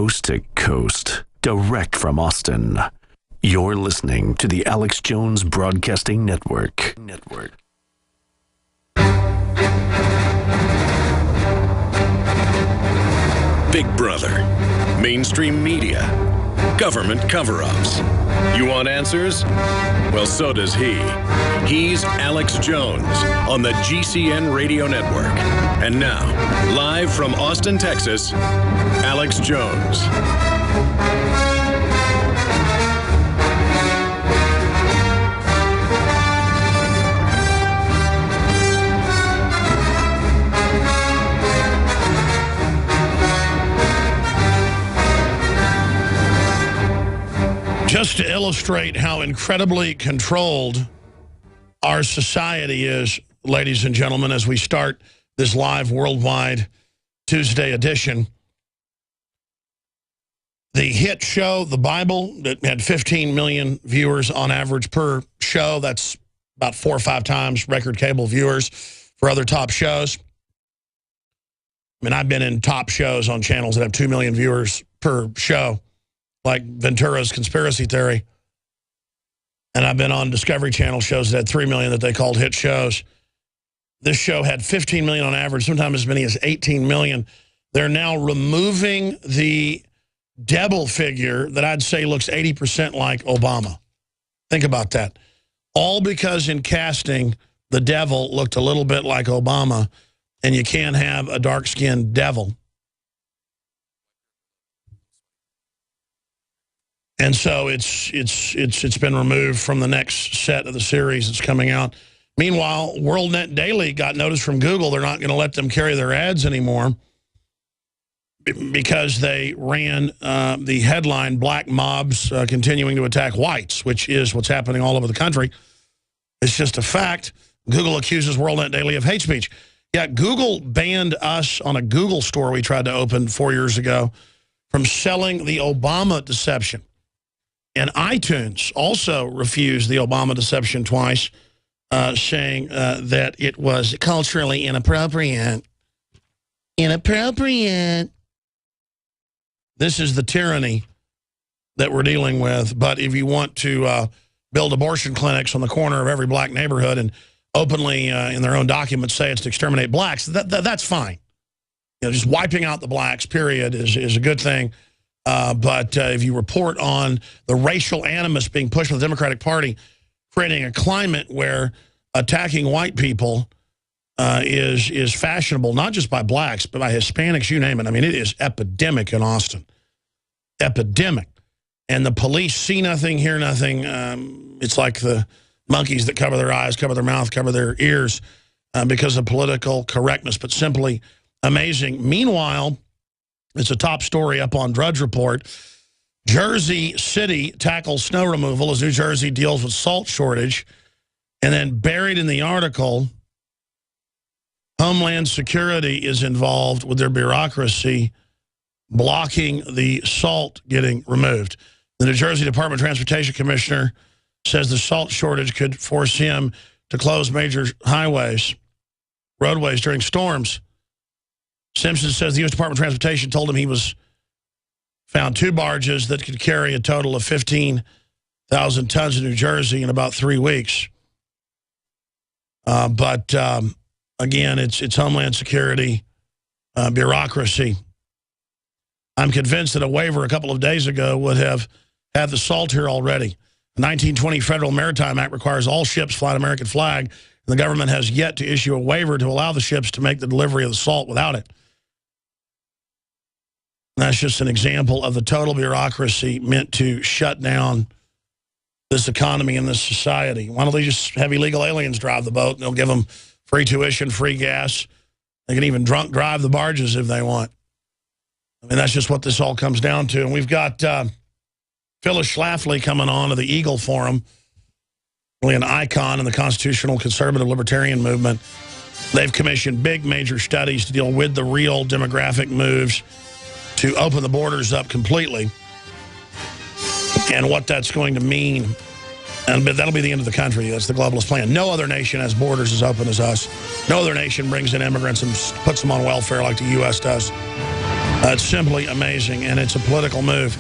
coast to coast, direct from Austin. You're listening to the Alex Jones Broadcasting Network. Big Brother, mainstream media, government cover-ups. You want answers? Well, so does he. He's Alex Jones on the GCN Radio Network. And now, live from Austin, Texas, Alex Jones. Just to illustrate how incredibly controlled our society is, ladies and gentlemen, as we start this live worldwide Tuesday edition, the hit show, The Bible, that had 15 million viewers on average per show. That's about 4 or 5 times record cable viewers for other top shows. I mean, I've been in top shows on channels that have 2 million viewers per show, like Ventura's Conspiracy Theory. And I've been on Discovery Channel shows that had 3 million that they called hit shows. This show had 15 million on average, sometimes as many as 18 million. They're now removing the devil figure that I'd say looks 80% like Obama. Think about that. All because in casting, the devil looked a little bit like Obama, and you can't have a dark-skinned devil. And so it's been removed from the next set of the series that's coming out. Meanwhile, WorldNet Daily got notice from Google they're not going to let them carry their ads anymore because they ran the headline, Black Mobs Continuing to Attack Whites, which is what's happening all over the country. It's just a fact. Google accuses WorldNet Daily of hate speech. Yeah, Google banned us on a Google store we tried to open 4 years ago from selling the Obama deception. And iTunes also refused the Obama deception twice, saying that it was culturally inappropriate. Inappropriate. This is the tyranny that we're dealing with. But if you want to build abortion clinics on the corner of every black neighborhood and openly in their own documents say it's to exterminate blacks, that's fine. You know, just wiping out the blacks, period, is a good thing. But if you report on the racial animus being pushed by the Democratic Party, creating a climate where attacking white people is fashionable, not just by blacks, but by Hispanics, you name it. I mean, it is epidemic in Austin. Epidemic. And the police see nothing, hear nothing. It's like the monkeys that cover their eyes, cover their mouth, cover their ears because of political correctness, but simply amazing. Meanwhile, it's a top story up on Drudge Report. Jersey City tackles snow removal as New Jersey deals with salt shortage. And then buried in the article, Homeland Security is involved with their bureaucracy blocking the salt getting removed. The New Jersey Department of Transportation Commissioner says the salt shortage could force him to close major highways, roadways during storms. Simpson says the U.S. Department of Transportation told him he was found 2 barges that could carry a total of 15,000 tons in New Jersey in about 3 weeks. But again, it's Homeland Security, bureaucracy. I'm convinced that a waiver a couple of days ago would have had the salt here already. The 1920 Federal Maritime Act requires all ships fly an American flag, and the government has yet to issue a waiver to allow the ships to make the delivery of the salt without it. That's just an example of the total bureaucracy meant to shut down this economy and this society. Why don't they just have illegal aliens drive the boat, and they'll give them free tuition, free gas. They can even drunk drive the barges if they want. I mean, that's just what this all comes down to. And we've got Phyllis Schlafly coming on to the Eagle Forum, really an icon in the constitutional conservative libertarian movement. They've commissioned big major studies to deal with the real demographic moves to open the borders up completely and what that's going to mean. And that'll be the end of the country. That's the globalist plan. No other nation has borders as open as us. No other nation brings in immigrants and puts them on welfare like the U.S. does. It's simply amazing, and it's a political move.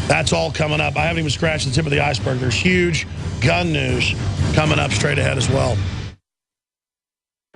That's all coming up. I haven't even scratched the tip of the iceberg. There's huge gun news coming up straight ahead as well.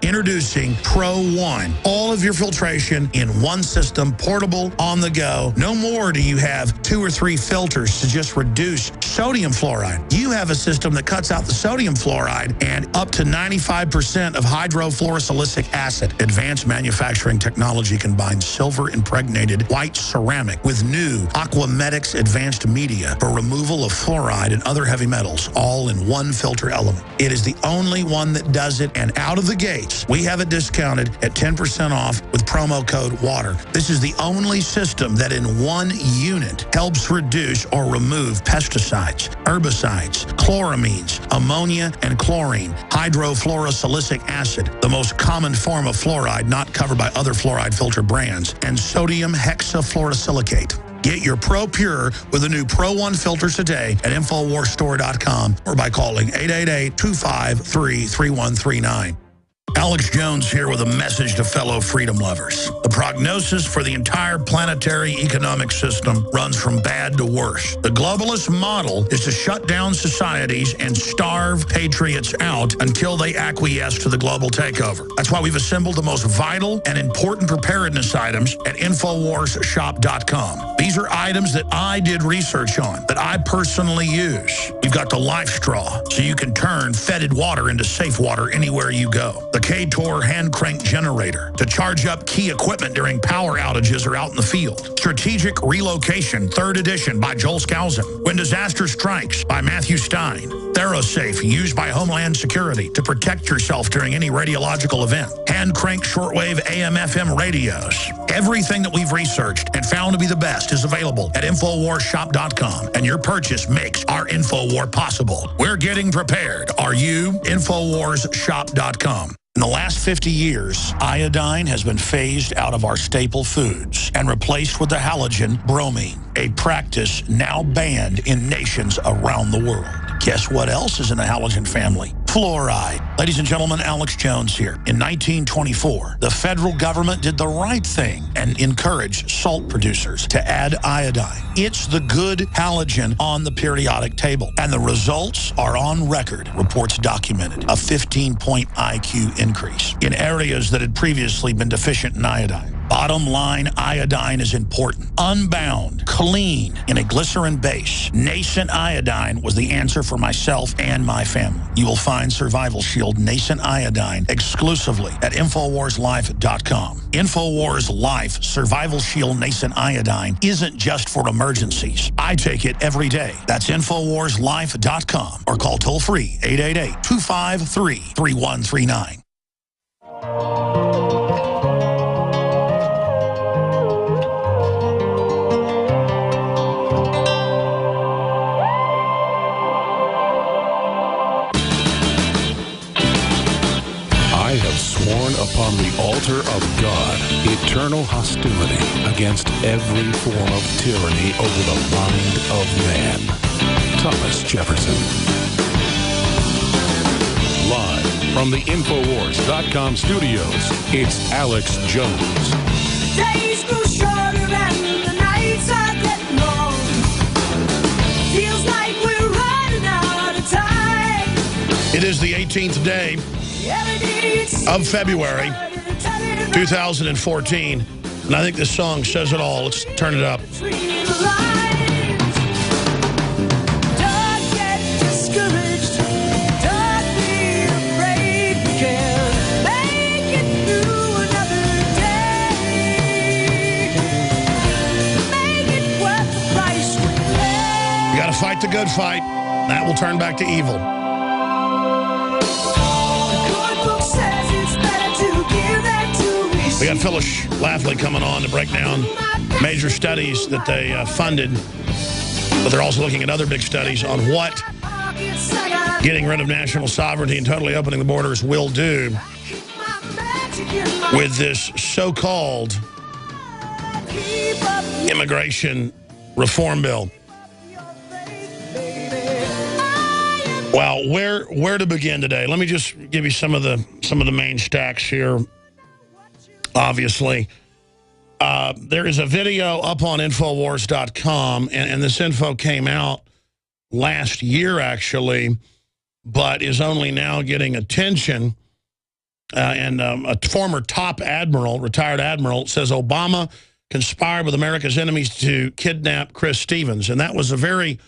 Introducing Pro One. All of your filtration in one system, portable, on the go. No more do you have 2 or 3 filters to just reduce sodium fluoride. You have a system that cuts out the sodium fluoride and up to 95% of hydrofluorosilicic acid. Advanced manufacturing technology combines silver-impregnated white ceramic with new Aquamedics advanced media for removal of fluoride and other heavy metals, all in one filter element. It is the only one that does it, and out of the gates, we have it discounted at 10% off with promo code WATER. This is the only system that in one unit helps reduce or remove pesticides, herbicides, chloramines, ammonia, and chlorine, hydrofluorosilicic acid, the most common form of fluoride not covered by other fluoride filter brands, and sodium hexafluorosilicate. Get your Pro Pure with the new Pro One filters today at InfoWarsStore.com or by calling 888-253-3139. Alex Jones here with a message to fellow freedom lovers. The prognosis for the entire planetary economic system runs from bad to worse. The globalist model is to shut down societies and starve patriots out until they acquiesce to the global takeover. That's why we've assembled the most vital and important preparedness items at InfoWarsShop.com. These are items that I did research on, that I personally use. You've got the Life Straw, so you can turn fetid water into safe water anywhere you go. The K-Tor hand crank generator to charge up key equipment during power outages or out in the field. Strategic Relocation, 3rd edition by Joel Skousen. When Disaster Strikes by Matthew Stein. ThyroSafe, used by Homeland Security to protect yourself during any radiological event. Hand crank shortwave AM/FM radios. Everything that we've researched and found to be the best is available at InfoWarsShop.com, and your purchase makes our InfoWar possible. We're getting prepared. Are you? InfoWarsShop.com. In the last 50 years, iodine has been phased out of our staple foods and replaced with the halogen bromine, a practice now banned in nations around the world. Guess what else is in the halogen family? Fluoride. Ladies and gentlemen, Alex Jones here. In 1924, the federal government did the right thing and encouraged salt producers to add iodine. It's the good halogen on the periodic table, and the results are on record, reports documented. A 15-point IQ increase in areas that had previously been deficient in iodine. Bottom line, iodine is important. Unbound, clean, in a glycerin base. Nascent iodine was the answer for myself and my family. You will find Survival Shield Nascent Iodine exclusively at InfoWarsLife.com. InfoWars Life Survival Shield Nascent Iodine isn't just for emergencies. I take it every day. That's InfoWarsLife.com or call toll-free 888-253-3139. Sworn upon the altar of God, eternal hostility against every form of tyranny over the mind of man. Thomas Jefferson. Live from the Infowars.com studios, it's Alex Jones. Days grow shorter and the nights are getting long. Feels like we're running out of time. It is the 18th day of February 2014, and I think this song says it all. Let's turn it up. You got to fight the good fight. That will turn back to evil. We got Phyllis Schlafly coming on to break down major studies that they funded, but they're also looking at other big studies on what getting rid of national sovereignty and totally opening the borders will do with this so-called immigration reform bill. Well, where to begin today? Let me just give you some of the main stacks here. Obviously, There is a video up on Infowars.com, and this info came out last year, actually, but is only now getting attention. And a former top admiral, retired admiral, says Obama conspired with America's enemies to kidnap Chris Stevens. And that was a very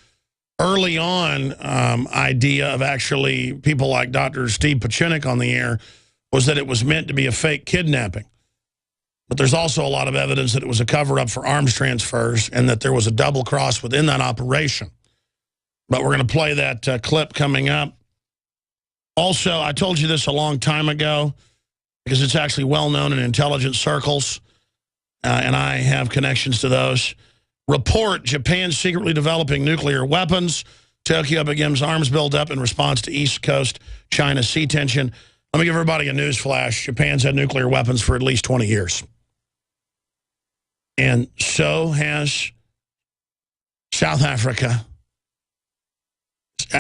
early on idea of actually people like Dr. Steve Pachinik on the air, was that it was meant to be a fake kidnapping. But there's also a lot of evidence that it was a cover-up for arms transfers and that there was a double cross within that operation. But we're going to play that clip coming up. Also, I told you this a long time ago because it's actually well-known in intelligence circles, and I have connections to those. Report, Japan secretly developing nuclear weapons. Tokyo begins arms buildup in response to East Coast China sea tension. Let me give everybody a news flash. Japan's had nuclear weapons for at least 20 years. And so has South Africa.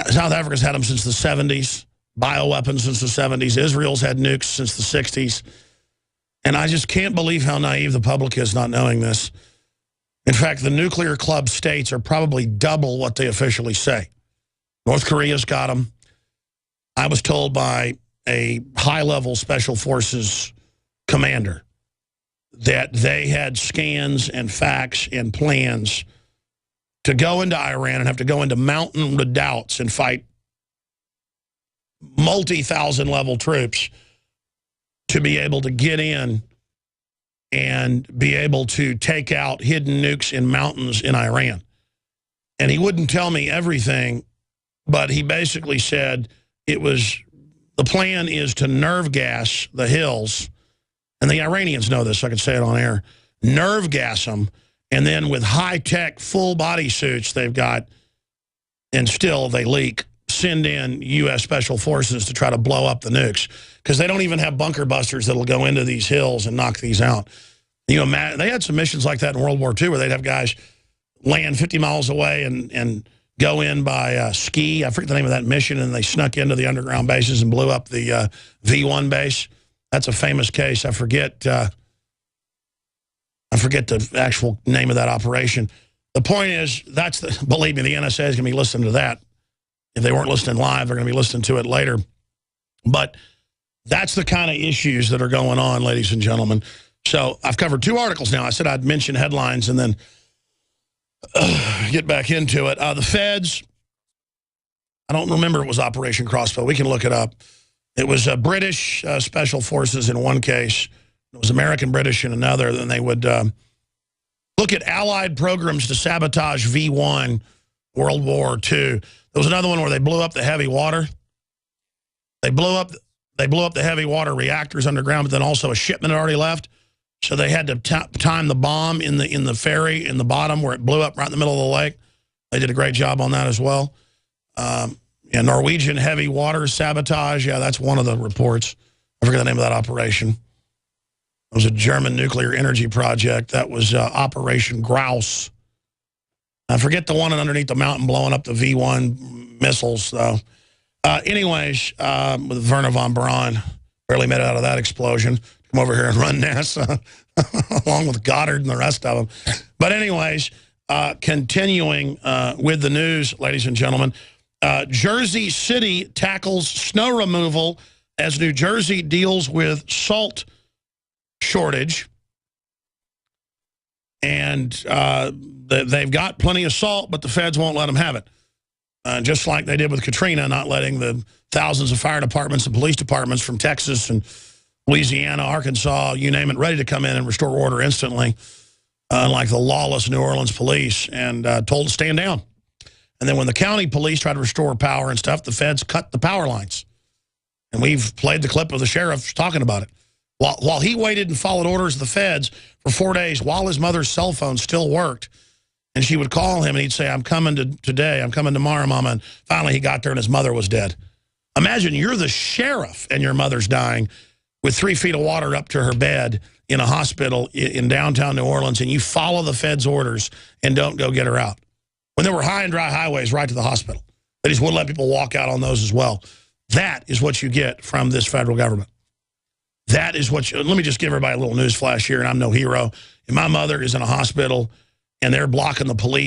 South Africa's had them since the 70s. Bioweapons since the 70s. Israel's had nukes since the 60s. And I just can't believe how naive the public is not knowing this. In fact, the nuclear club states are probably double what they officially say. North Korea's got them. I was told by a high-level special forces commander that they had scans and facts and plans to go into Iran and have to go into mountain redoubts and fight multi-thousand level troops to be able to get in and be able to take out hidden nukes in mountains in Iran. And he wouldn't tell me everything, but he basically said it was, the plan is to nerve gas the hills, and the Iranians know this, so I can say it on air, nerve gas them, and then with high-tech full body suits they've got, and still they leak, send in U.S. Special Forces to try to blow up the nukes, because they don't even have bunker busters that'll go into these hills and knock these out. You know, they had some missions like that in World War II where they'd have guys land 50 miles away and go in by ski. I forget the name of that mission, and they snuck into the underground bases and blew up the V1 base. That's a famous case. I forget the actual name of that operation. The point is, believe me, the NSA is going to be listening to that. If they weren't listening live, they're going to be listening to it later. But that's the kind of issues that are going on, ladies and gentlemen. So I've covered 2 articles now. I said I'd mention headlines and then get back into it. The feds, I don't remember it was Operation Crossbow. We can look it up. It was British Special Forces in one case. It was American-British in another. Then they would look at Allied programs to sabotage V1, World War II. There was another one where they blew up the heavy water. They blew up the heavy water reactors underground, but then also a shipment had already left. So they had to time the bomb in the ferry in the bottom where it blew up right in the middle of the lake. They did a great job on that as well. Yeah, Norwegian heavy water sabotage. Yeah, that's one of the reports. I forget the name of that operation. It was a German nuclear energy project. That was Operation Grouse. I forget the one underneath the mountain blowing up the V1 missiles, though. Anyways, with Werner von Braun, barely made it out of that explosion. Come over here and run NASA, along with Goddard and the rest of them. But anyways, continuing with the news, ladies and gentlemen, Jersey City tackles snow removal as New Jersey deals with salt shortage. And they've got plenty of salt, but the feds won't let them have it. Just like they did with Katrina, not letting the thousands of fire departments and police departments from Texas and Louisiana, Arkansas, you name it, ready to come in and restore order instantly, like the lawless New Orleans police, and told to stand down. And then when the county police tried to restore power and stuff, the feds cut the power lines. And we've played the clip of the sheriff talking about it. While he waited and followed orders of the feds for 4 days while his mother's cell phone still worked, and she would call him and he'd say, I'm coming today, I'm coming tomorrow, Mama. And finally he got there and his mother was dead. Imagine you're the sheriff and your mother's dying with 3 feet of water up to her bed in a hospital in downtown New Orleans, and you follow the feds' orders and don't go get her out. When there were high and dry highways right to the hospital. They just wouldn't let people walk out on those as well. That is what you get from this federal government. That is what let me just give everybody a little news flash here, and I'm no hero. and my mother is in a hospital and they're blocking the police